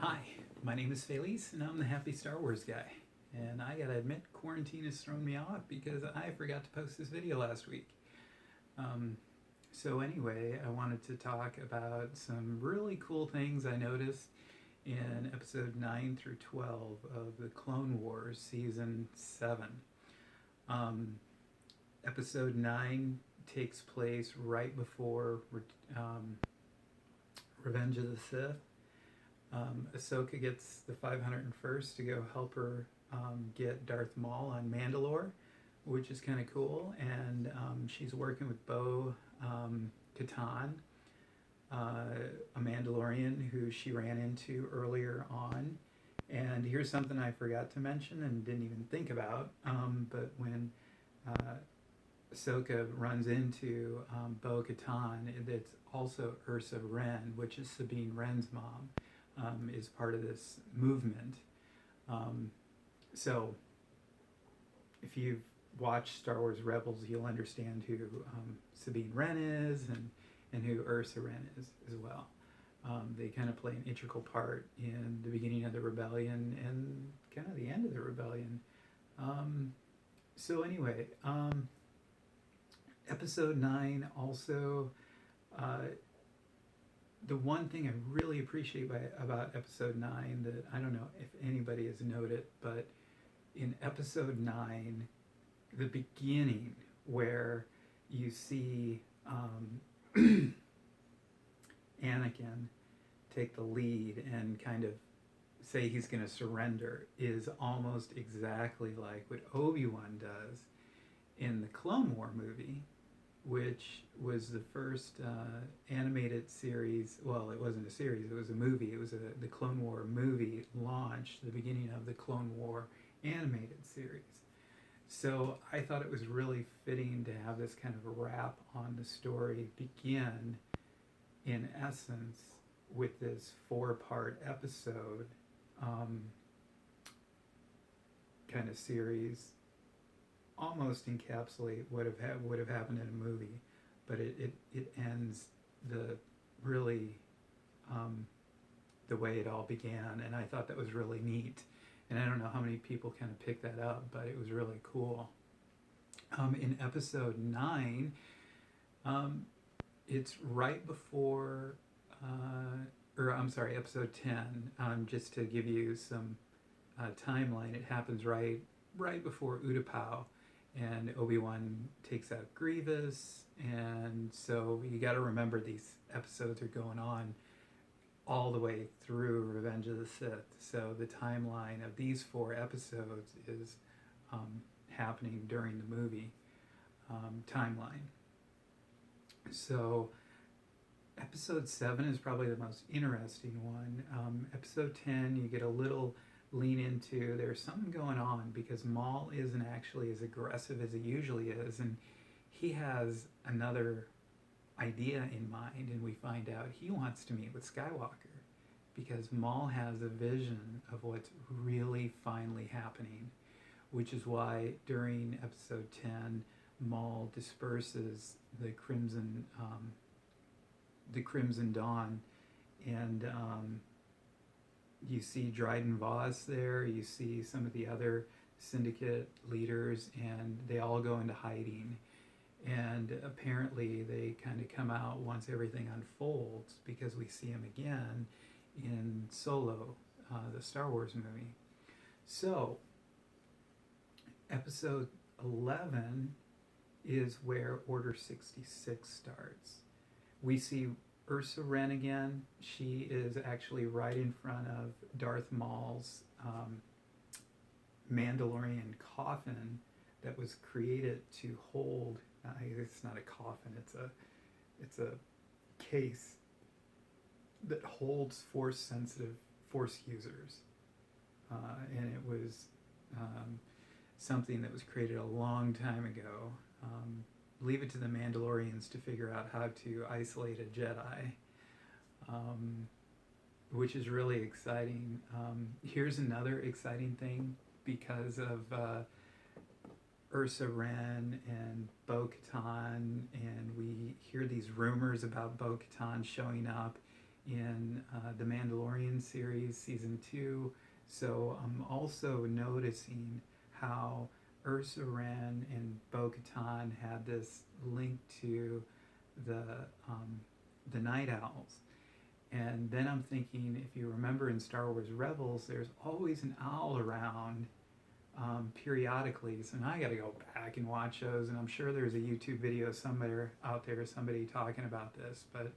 Hi, my name is Felice, and I'm the Happy Star Wars guy. And I gotta admit, quarantine has thrown me off because I forgot to post this video last week. Um, anyway, I wanted to talk about some really cool things I noticed in episode 9 through 12 of the Clone Wars Season 7. Um, Episode 9 takes place right before um, Revenge of the Sith. Ahsoka gets the 501st to go help her get Darth Maul on Mandalore, which is kind of cool. And she's working with Bo Katan, a Mandalorian who she ran into earlier on. And here's something I forgot to mention and didn't even think about. But when uh, Ahsoka runs into Bo Katan, it's also Ursa Wren, which is Sabine Wren's mom, is part of this movement. Um, so, if you've watched Star Wars Rebels, you'll understand who Sabine Wren is and who Ursa Wren is as well. They kind of play an integral part in the beginning of the rebellion and kind of the end of the rebellion. Anyway, episode 9 also, the one thing I really appreciate about episode 9 that I don't know if anybody has noted, but in episode 9, the beginning where you see Anakin take the lead and kind of say he's going to surrender is almost exactly like what Obi-Wan does in the Clone War movie, which was the first animated series. Well, it wasn't a series, it was a movie. It was the Clone War movie launched the beginning of the Clone War animated series. So I thought it was really fitting to have this kind of wrap on the story begin, in essence, with this 4-part episode kind of series, almost encapsulate what would have happened in a movie, but it ends the really the way it all began, and I thought that was really neat. And I don't know how many people kind of picked that up, but it was really cool. In episode 9, it's right before, episode 10. Just to give you some timeline, it happens right before Utapau, and Obi-Wan takes out Grievous, and so you got to remember these episodes are going on all the way through Revenge of the Sith. So the timeline of these 4 episodes is happening during the movie timeline. So episode 7 is probably the most interesting one. Episode 10, you get a little lean into there's something going on because Maul isn't actually as aggressive as he usually is, and he has another idea in mind, and we find out he wants to meet with Skywalker because Maul has a vision of what's really finally happening, which is why during episode 10 Maul disperses the Crimson Dawn, and you see Dryden Voss there, you see some of the other syndicate leaders, and they all go into hiding. And apparently they kind of come out once everything unfolds because we see him again in Solo, the Star Wars movie. So, episode 11 is where Order 66 starts. We see Ursa Wren again. She is actually right in front of Darth Maul's Mandalorian coffin that was created to hold. It's not a coffin. It's a case that holds force-sensitive force users, and it was something that was created a long time ago. Leave it to the Mandalorians to figure out how to isolate a Jedi, which is really exciting. Here's another exciting thing because of Ursa Wren and Bo-Katan, and we hear these rumors about Bo-Katan showing up in the Mandalorian series, season 2. So I'm also noticing how Ursa Wren and Bo-Katan had this link to the um, the Night Owls. And then I'm thinking, if you remember in Star Wars Rebels, there's always an owl around periodically. So now I got to go back and watch those. And I'm sure there's a YouTube video somewhere out there, somebody talking about this. But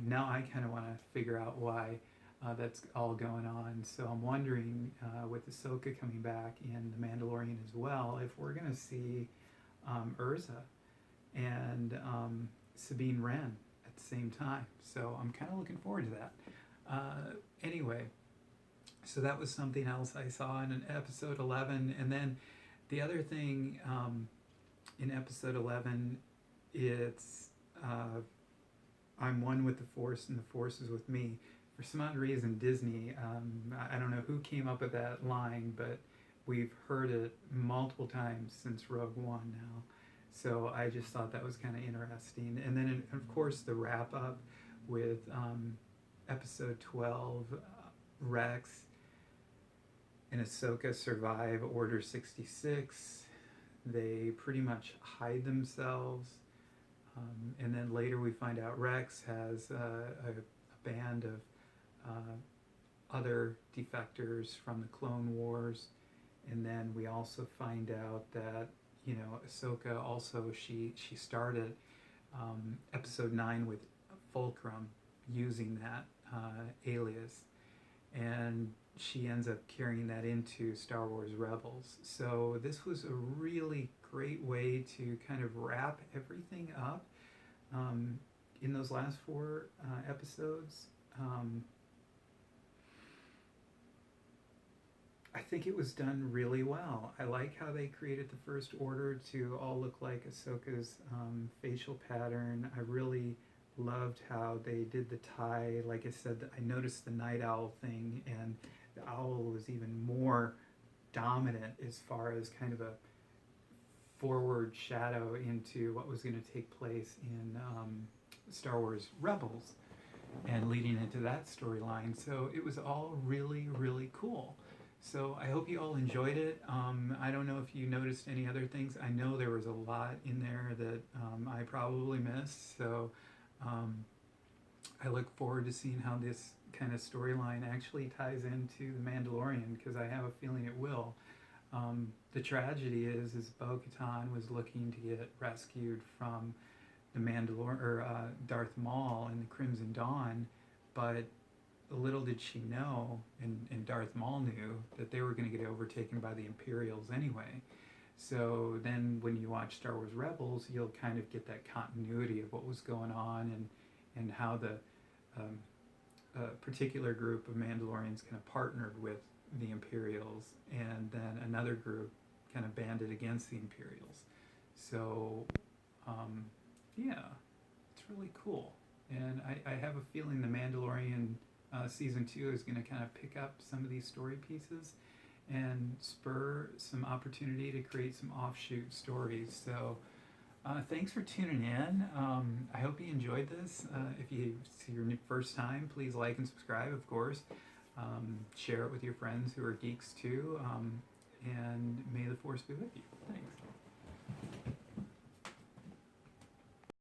now I kind of want to figure out why that's all going on. So I'm wondering, with Ahsoka coming back in The Mandalorian as well, if we're going to see Urza and Sabine Wren at the same time. So I'm kind of looking forward to that. Anyway, so that was something else I saw in episode 11. And then the other thing in episode 11, it's I'm one with the Force and the Force is with me. For some odd reason, Disney, I don't know who came up with that line, but we've heard it multiple times since Rogue One now. So I just thought that was kind of interesting. And then, of course, the wrap up with episode 12, Rex and Ahsoka survive Order 66. They pretty much hide themselves. And then later we find out Rex has a band of other defectors from the Clone Wars. And then we also find out that, you know, Ahsoka also, she started episode 9 with Fulcrum using that alias. And she ends up carrying that into Star Wars Rebels. So this was a really great way to kind of wrap everything up in those last 4 episodes. I think it was done really well. I like how they created the First Order to all look like Ahsoka's facial pattern. I really loved how they did the tie. Like I said, I noticed the night owl thing, and the owl was even more dominant as far as kind of a forward shadow into what was going to take place in Star Wars Rebels and leading into that storyline. So it was all really, really cool. So I hope you all enjoyed it. I don't know if you noticed any other things. I know there was a lot in there that I probably missed. So I look forward to seeing how this kind of storyline actually ties into The Mandalorian, because I have a feeling it will. The tragedy is Bo-Katan was looking to get rescued from the Darth Maul in the Crimson Dawn, but little did she know, and Darth Maul knew, that they were going to get overtaken by the Imperials anyway. So then when you watch Star Wars Rebels, you'll kind of get that continuity of what was going on, and how the particular group of Mandalorians kind of partnered with the Imperials, and then another group kind of banded against the Imperials. So yeah, it's really cool. And I have a feeling The Mandalorian season 2 is going to kind of pick up some of these story pieces and spur some opportunity to create some offshoot stories. So thanks for tuning in. I hope you enjoyed this. If it's your first time, please like and subscribe, of course. Share it with your friends who are geeks too. And may the Force be with you. Thanks.